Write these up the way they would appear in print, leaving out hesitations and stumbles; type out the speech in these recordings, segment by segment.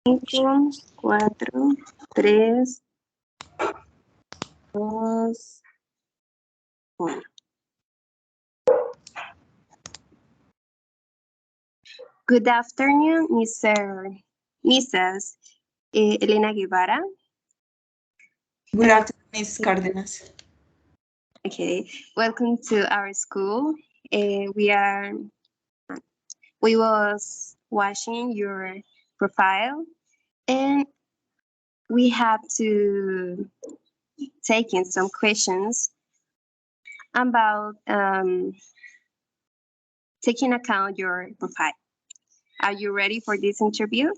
5, 4, 3, 2, 1. Good afternoon, Mrs. Elena Guevara. Good afternoon, Ms. Cardenas. Okay, welcome to our school. We was watching your profile, and we have to take in some questions about taking account your profile. Are you ready for this interview?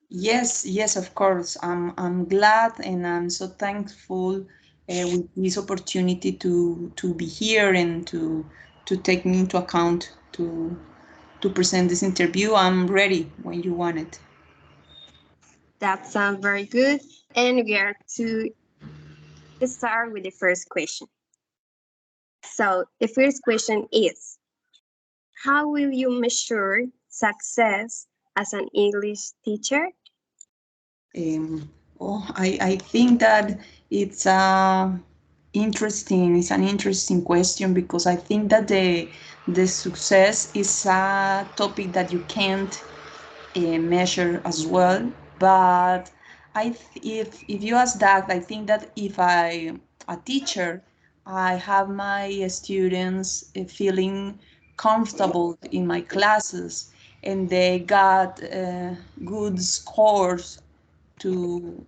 Yes, of course. I'm glad and I'm so thankful with this opportunity to be here and to take me into account to present this interview. I'm ready when you want it. That sounds very good. And we are to start with the first question. So the first question is, how will you measure success as an English teacher? I think that it's interesting. It's an interesting question because I think that the success is a topic that you can't measure as well. But if you ask that, I think that if I a teacher, I have my students feeling comfortable in my classes and they got good scores to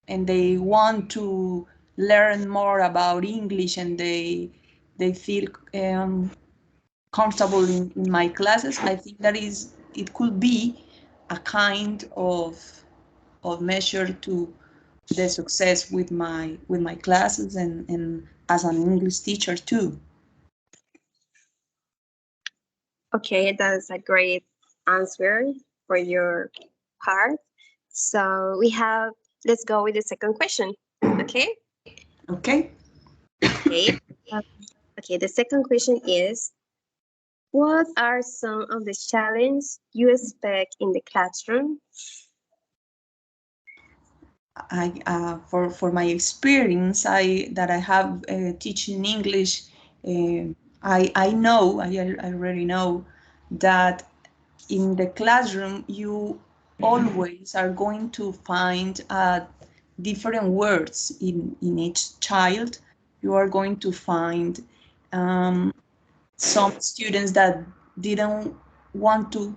and they want to learn more about English and they feel comfortable in my classes, I think that is it could be a kind of measure to the success with my classes and as an English teacher too. Okay, that's a great answer for your part. So let's go with the second question. Okay? Okay. Okay. Uh, okay, the second question is, what are some of the challenges you expect in the classroom? For my experience that I have teaching English, I know I already know that in the classroom you always are going to find different words in each child. You are going to find some students that didn't want to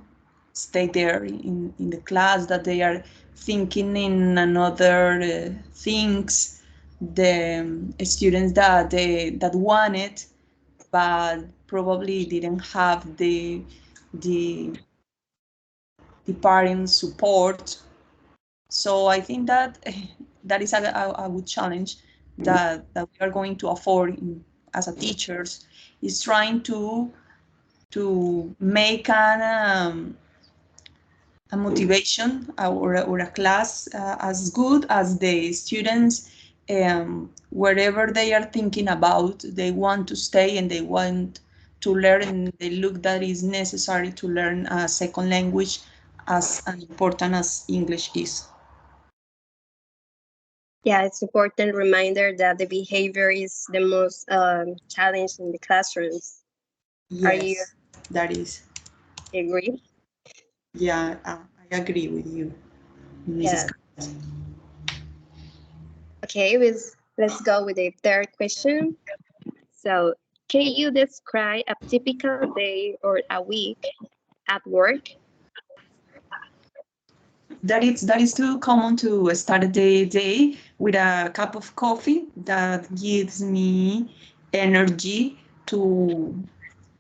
stay there in the class, that they are thinking in another things, the students that wanted but probably didn't have the the parents support. So I think that that is a good challenge that we are going to afford as a teachers, is trying to make a motivation or a class as good as the students, wherever they are thinking about, they want to stay and they want to learn, and they look that is necessary to learn a second language as important as English is. Yeah, it's important reminder that the behavior is the most challenge in the classrooms. Are you Yes, that is. agree? Yeah, I agree with you, Mrs. Yeah. Okay, let's go with the third question. So, can you describe a typical day or a week at work? That is too common to start the day with a cup of coffee that gives me energy to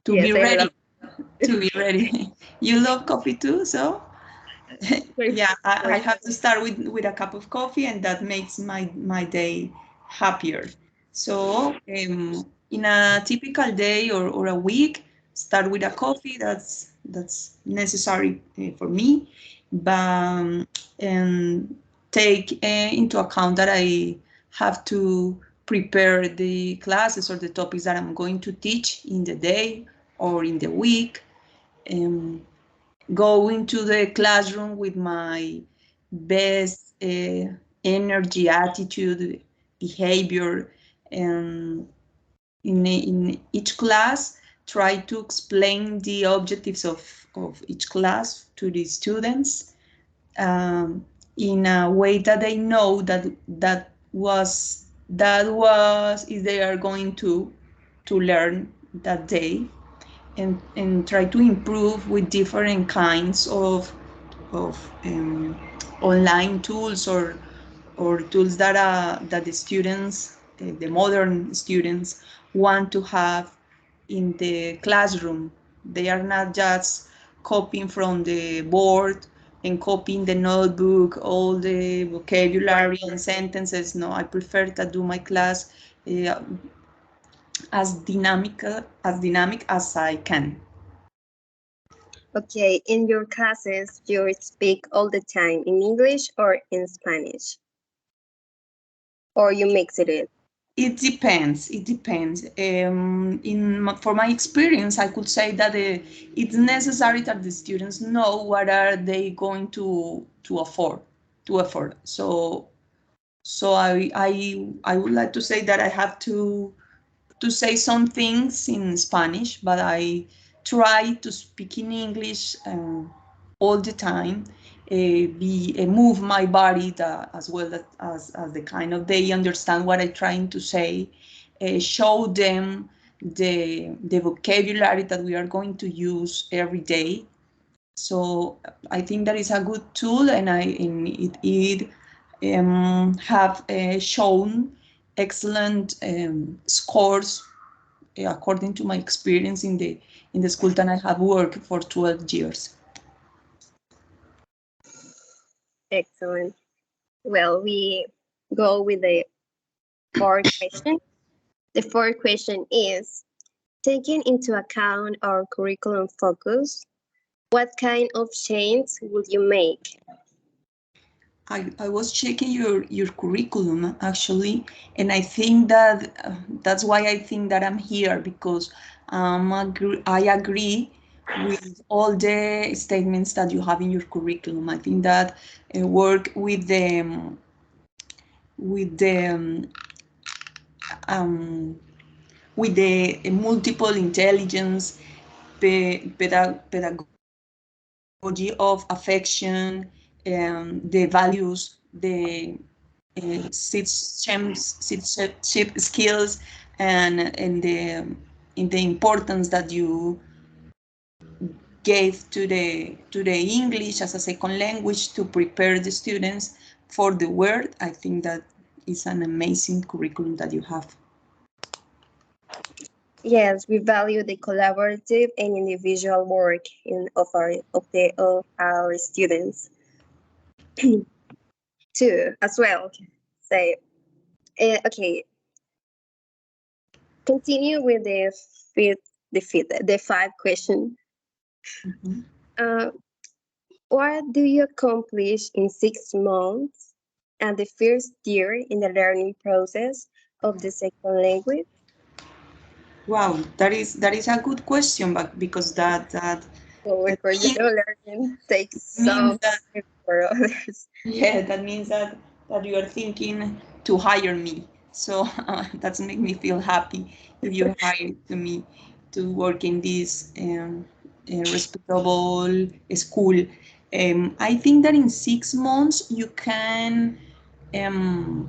be Yes, I love ready. To be ready. You love coffee too, so yeah, I it. have to start with a cup of coffee, and that makes my day happier. So in a typical day or a week, start with a coffee. That's necessary for me, but and take into account that I have to prepare the classes or the topics that I'm going to teach in the day or in the week. Um, go into the classroom with my best energy, attitude, behavior, and in each class, try to explain the objectives of each class to the students in a way that they know that was if they are going to learn that day, and try to improve with different kinds of online tools or tools that the students, the modern students, want to have in the classroom. They are not just copying from the board and copying the notebook, all the vocabulary and sentences. No, I prefer to do my class uh, as dynamic as I can. Okay, in your classes, you speak all the time in English or in Spanish? Or you mix it? It depends. It depends. For my experience, I could say that it's necessary that the students know what are they going to afford. So I would like to say that I have to say some things in Spanish, but I try to speak in English all the time. Move my body as well as the kind of they understand what I'm trying to say. Show them the vocabulary that we are going to use every day. So I think that is a good tool, and it have shown excellent scores according to my experience in the school that I have worked for 12 years. Excellent. Well, we go with the fourth question. The fourth question is, taking into account our curriculum focus, what kind of change would you make? I was checking your curriculum actually, and I think that that's why I think that I'm here, because I agree with all the statements that you have in your curriculum. I think that work with the um, with the multiple intelligence, pedagogy of affection, the values, the citizenship skills, and the importance that you gave to the English as a second language to prepare the students for the world. I think that is an amazing curriculum that you have. Yes, we value the collaborative and individual work of our students too, as well. So, okay, continue with the five question. Mhm. What do you accomplish in 6 months and the first year in the learning process of the second language? Wow, that is a good question, but because that So that for you, means, learning takes means some that time for others. yeah, that means that you are thinking to hire me. So that's make me feel happy if you hire to me to work in this respectable school. I think that in 6 months you can um,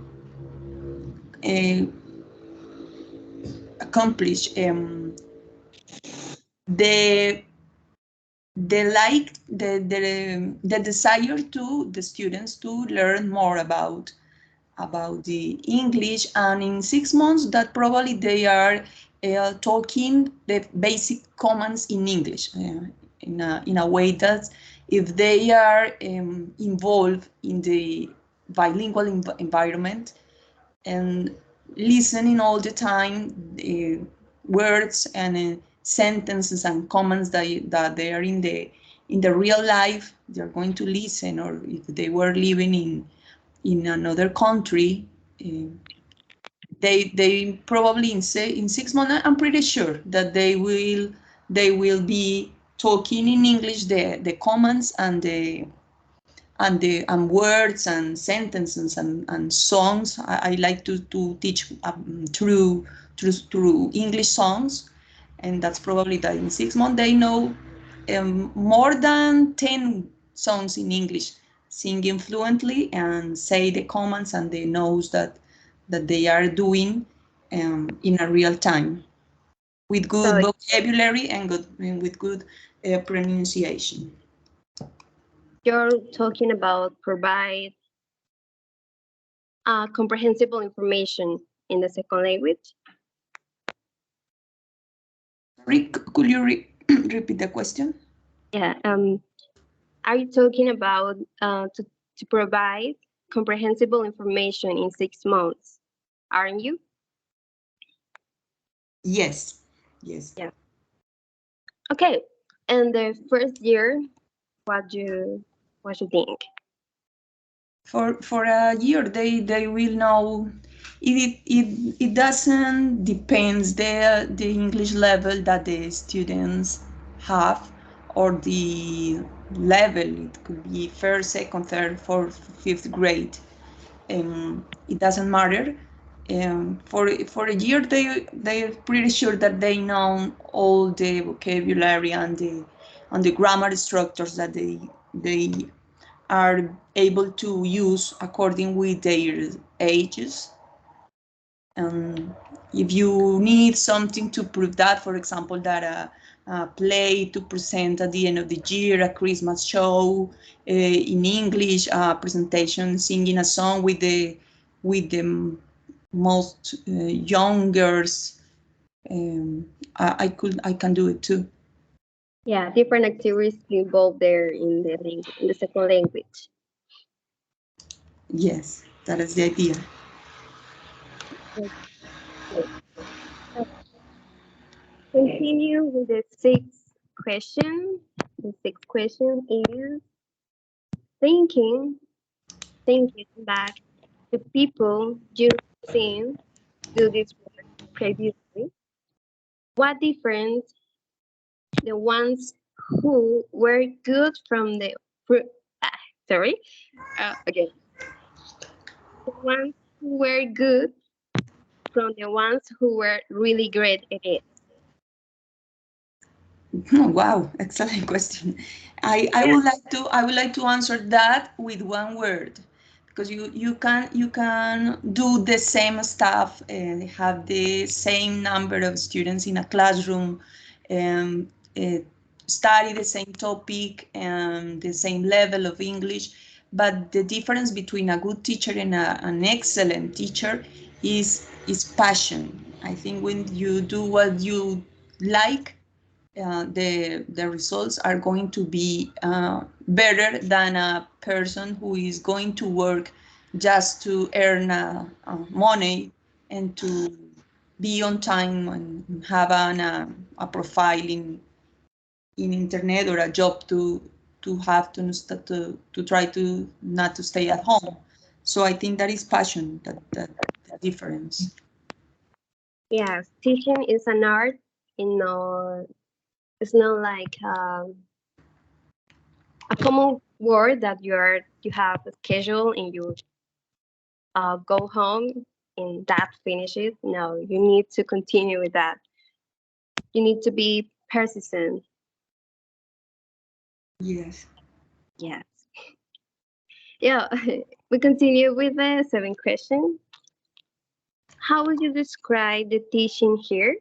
uh, accomplish the the desire to the students to learn more about the English, and in 6 months that probably they are talking the basic commands in English in a way that if they are involved in the bilingual environment and listening all the time words and sentences and comments that they are in the real life, they're going to listen. Or if they were living in another country, uh, they probably in 6 months, I'm pretty sure that they will be talking in English the comments and and words and sentences and songs. I like to teach through English songs, and that's probably that in 6 months they know more than 10 songs in English, singing fluently and say the commands, and they knows that they are doing in a real time with good So vocabulary and with good pronunciation. you're talking about provide comprehensible information in the second language. Rick, could you repeat the question? Yeah. Are you talking about to provide comprehensible information in 6 months? Aren't you? Yes. Yes. Yeah. Okay. And the first year, what you think? For a year, they will know. It doesn't depends the English level that the students have, or the level. It could be first, second, third, fourth, fifth grade. It doesn't matter. For a year, they're pretty sure that they know all the vocabulary and the grammar structures that they are able to use according with their ages. If you need something to prove that, for example, that a play to present at the end of the year, a Christmas show in English, a presentation singing a song with the most youngers, I can do it too. Yeah, different activities involved there in the second language. Yes, that is the idea. Continue with the sixth question. The sixth question is thinking that the people you've seen do this work previously. What difference the ones who were good from the sorry again, the ones who were good from the ones who were really great at it? Oh, wow, excellent question. I would like to answer that with one word, because you can do the same stuff and have the same number of students in a classroom, and study the same topic and the same level of English, but the difference between a good teacher and an excellent teacher is passion. I think when you do what you like, the results are going to be better than a person who is going to work just to earn money and to be on time and have a profile in internet, or a job to have to try to not to stay at home. So I think that is passion, that the difference. Yes, teaching is an art. You know, it's not like a common word that you have a schedule and you go home and that finishes. No, you need to continue with that. You need to be persistent. Yes. Yes. Yeah, we continue with the seventh question. How would you describe the teaching here?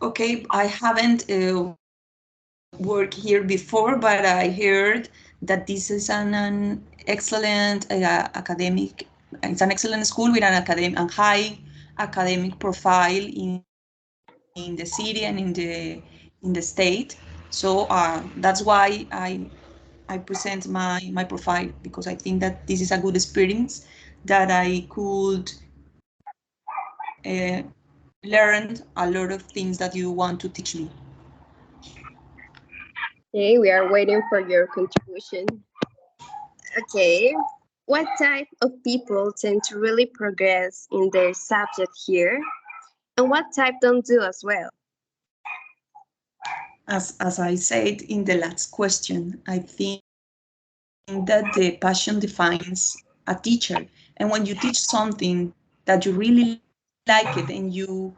Okay, I haven't worked here before, but I heard that this is an excellent academic. It's an excellent school with a high academic profile in the city and in the state. So that's why I present my profile, because I think that this is a good experience that I could uh, learn a lot of things that you want to teach me. Okay, we are waiting for your contribution. Okay, what type of people tend to really progress in their subject here, and what type don't do as well? As I said in the last question, I think that the passion defines a teacher. And when you teach something that you really like it, and you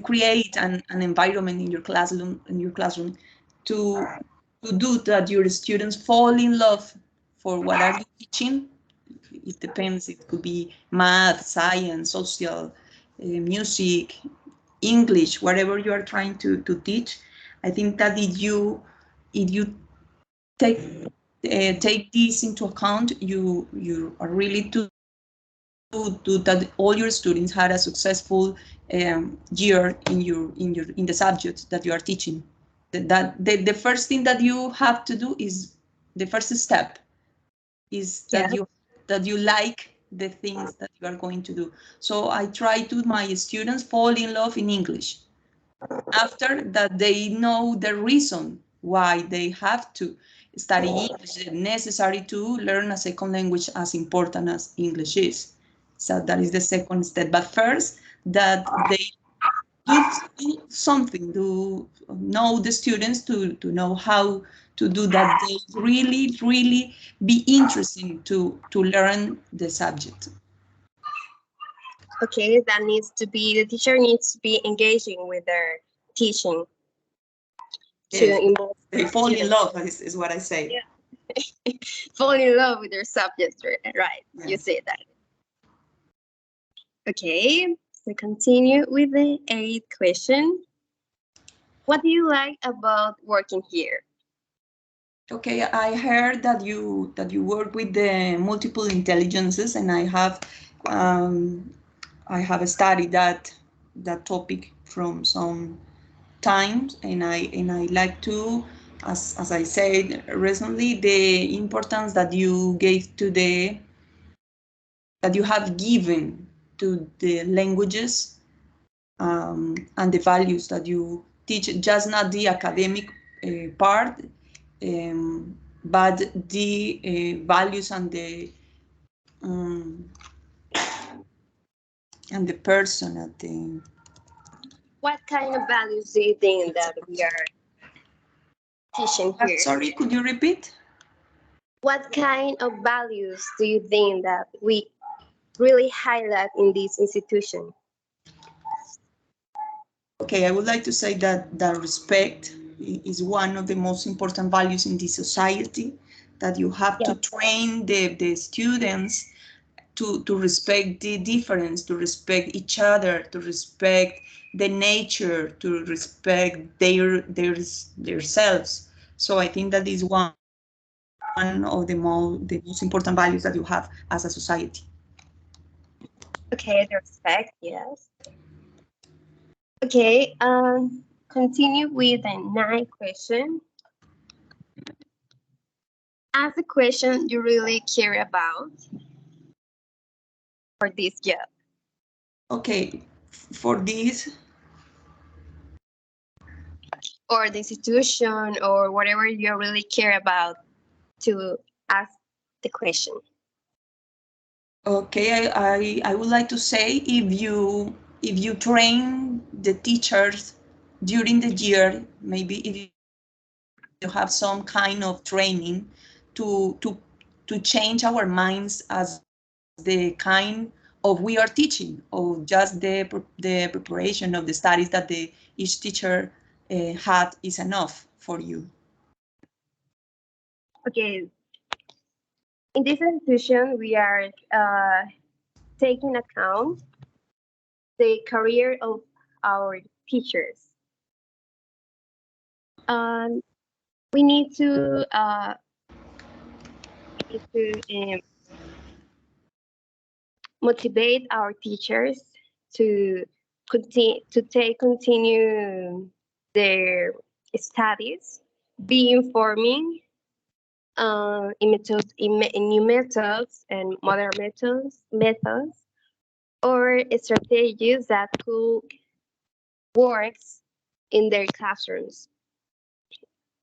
create an environment in your classroom to do that your students fall in love for what are you teaching. It depends. It could be math, science, social, music, English, whatever you are trying to teach. I think that if you take this into account, you are really to that all your students had a successful year in the subject that you are teaching. The first thing that you have to do is the first step is Yeah. that you like the things that you are going to do. So I try to my students fall in love in English. After that, they know the reason why they have to study English. It's necessary to learn a second language as important as English is. So that is the second step. But first, that they do something to know the students to know how to do that. They really be interesting to learn the subject. Okay, that needs to be, the teacher needs to be engaging with their teaching to Yes, involve they the fall in students. love is what I say. Yeah. Fall in love with their subject, right? You Yes. say that. Okay, so continue with the eighth question. What do you like about working here? Okay, I heard that you work with the multiple intelligences, and I have studied that topic from some times, and I like to, as I said recently, the importance that you gave to that you have given to the languages, and the values that you teach, just not the academic part, but the values um, and the person at the. What kind of values do you think that we are teaching here? Sorry, could you repeat? What kind of values do you think that we really highlight in this institution? Okay, I would like to say that respect is one of the most important values in this society, that you have to Yeah. train the students to respect the difference, to respect each other, to respect the nature, to respect their selves. So I think that is one of the most important values that you have as a society. Okay, the respect, yes. Okay, continue with the ninth question. Ask a question you really care about for this job. Okay, for this, Or the institution or whatever you really care about to ask the question. okay, I would like to say, if you train the teachers during the year, maybe if you have some kind of training to change our minds as the kind of we are teaching, or just the preparation of the studies that each teacher had is enough for you. Okay, in this institution, we are taking account the career of our teachers. Um, we need to motivate our teachers to continue their studies, be informing in new methods and modern methods or strategies that could work in their classrooms.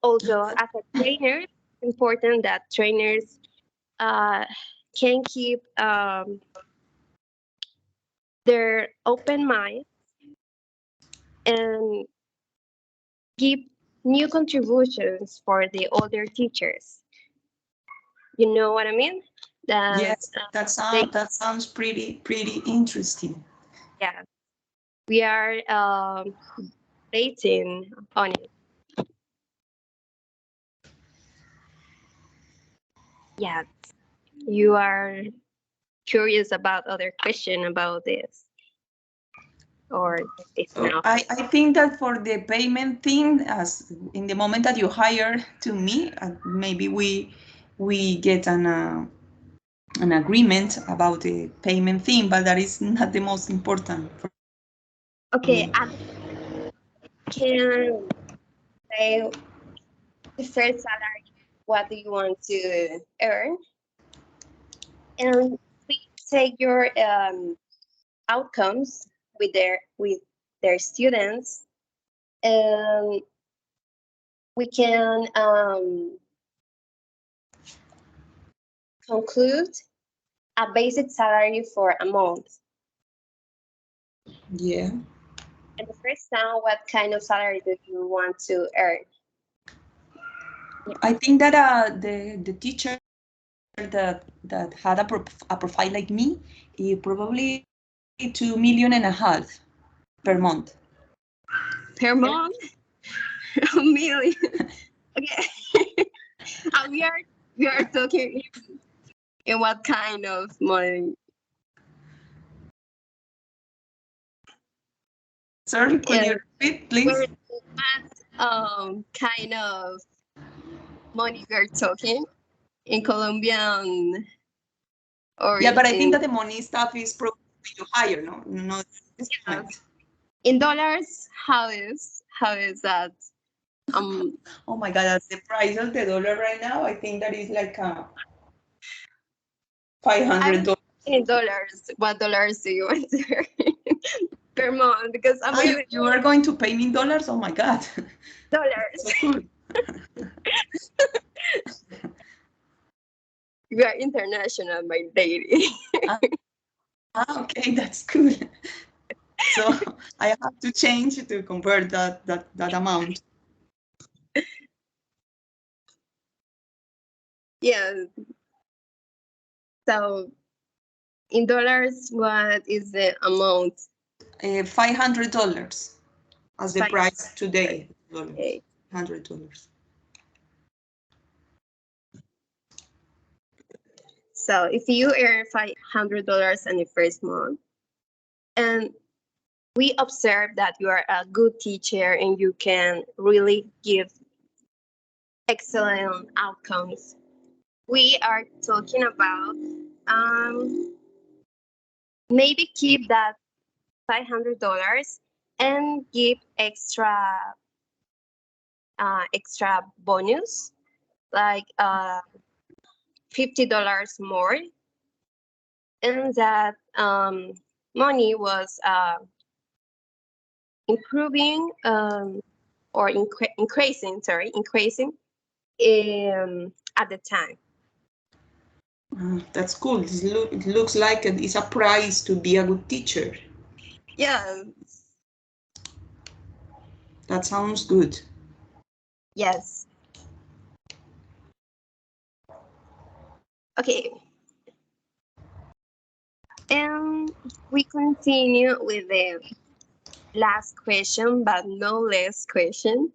Also, as a trainer, it's important that trainers uh, can keep their open mind and give new contributions for the older teachers. You know what I mean? Yes, They, that sounds pretty interesting. yeah, we are rating on it. Yeah, you are curious about other question about this, or it's So not? I think that for the payment thing, as in the moment that you hire to me, maybe we get an agreement about the payment thing, but that is not the most important for Okay, me. I can say the first salary. What do you want to earn? And we take your outcomes with their students, and we can conclude a basic salary for a month. Yeah. And the first time, what kind of salary do you want to earn? I think that the teacher that had a profile like me, probably 2.5 million per month. Per month? A million. Okay. And we are talking in what kind of money? Sorry, could you repeat, please? What kind of money we're talking in Colombian or Yeah, but I think that the money stuff is probably higher, no? Not this point. in dollars? How is that? Oh my God, that's the price of the dollar right now. I think that is like $500. In dollars, what dollars do you want to earn per month? Because I'm You are going to pay me in dollars? Oh my God. dollars. So cool. We are international, my lady. Okay, that's cool. So I have to change to convert that amount. Yeah. So in dollars, what is the amount? $500 as the price today. Okay. $100. So if you earn $500 in the first month, and we observe that you are a good teacher and you can really give excellent outcomes, we are talking about maybe keep that $500 and give extra bonus, like $50 more, and that money was improving or increasing at the time. That's cool. It looks like it's a prize to be a good teacher. Yeah. That sounds good. Yes. Okay. And we continue with the last question, but no less question.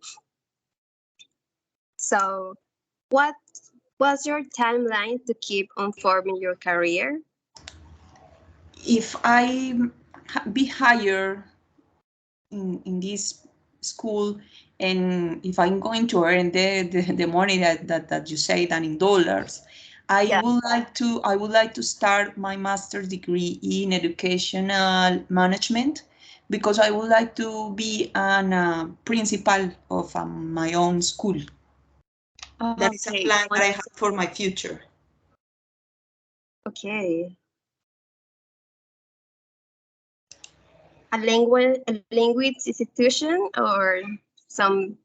So, what was your timeline to keep on forming your career? If I be hired in this school, and if I'm going to earn the money that you say that in dollars, I would like to start my master's degree in educational management, because I would like to be an principal of my own school. That is a plan that I have for my future. Okay. A language institution or some?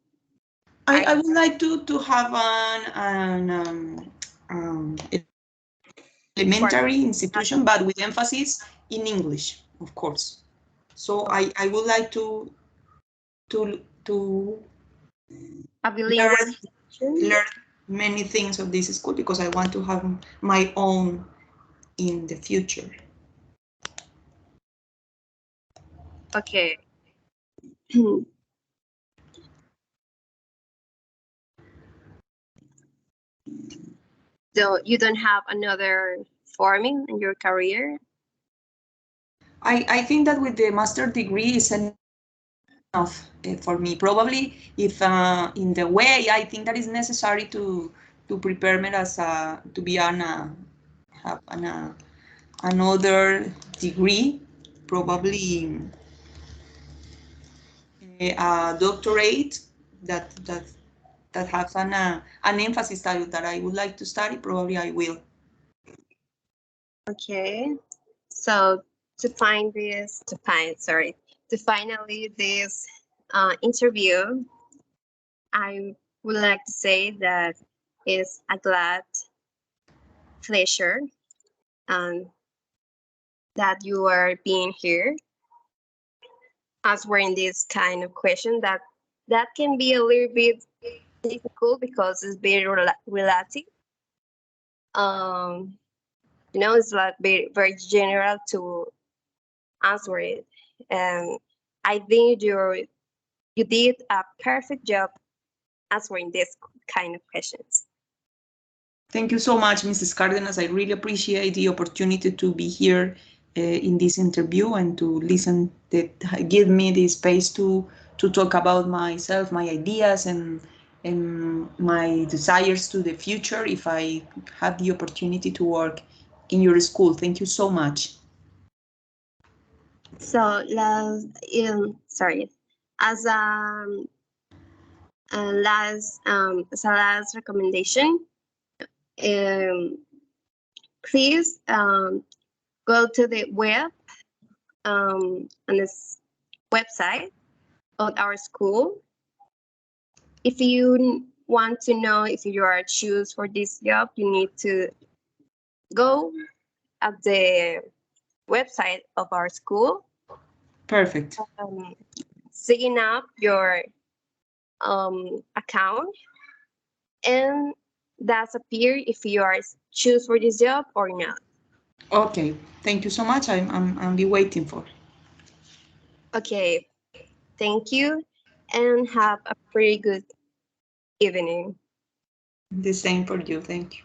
I would like to have an elementary institution, but with emphasis in English, of course. So I would like to A bilingual learn many things of this school because I want to have my own in the future. Okay. So you don't have another forming in your career? I think that with the master degree is enough for me. Probably if in the way I think that is necessary to prepare me as to be have another degree, probably a doctorate that has an emphasis that I would like to study. Probably I will. Okay. So to finally this interview, I would like to say that it's a glad pleasure that you are being here answering this kind of question that can be a little bit difficult because it's very relative. It's like very general to answer it, and I think you did a perfect job answering this kind of questions. Thank you so much, Mrs. Cardenas. I really appreciate the opportunity to be here in this interview and to listen, that give me the space to talk about myself, my ideas, and my desires to the future if I have the opportunity to work in your school. Thank you so much. So as as a last recommendation, please go to the web on this website of our school. If you want to know if you are choose for this job, you need to go at the website of our school. Perfect. Sign up your account, and that's appear if you are choose for this job or not. Okay. Thank you so much. I'll be waiting for. Okay. Thank you, and have a pretty good evening. The same for you. Thank you.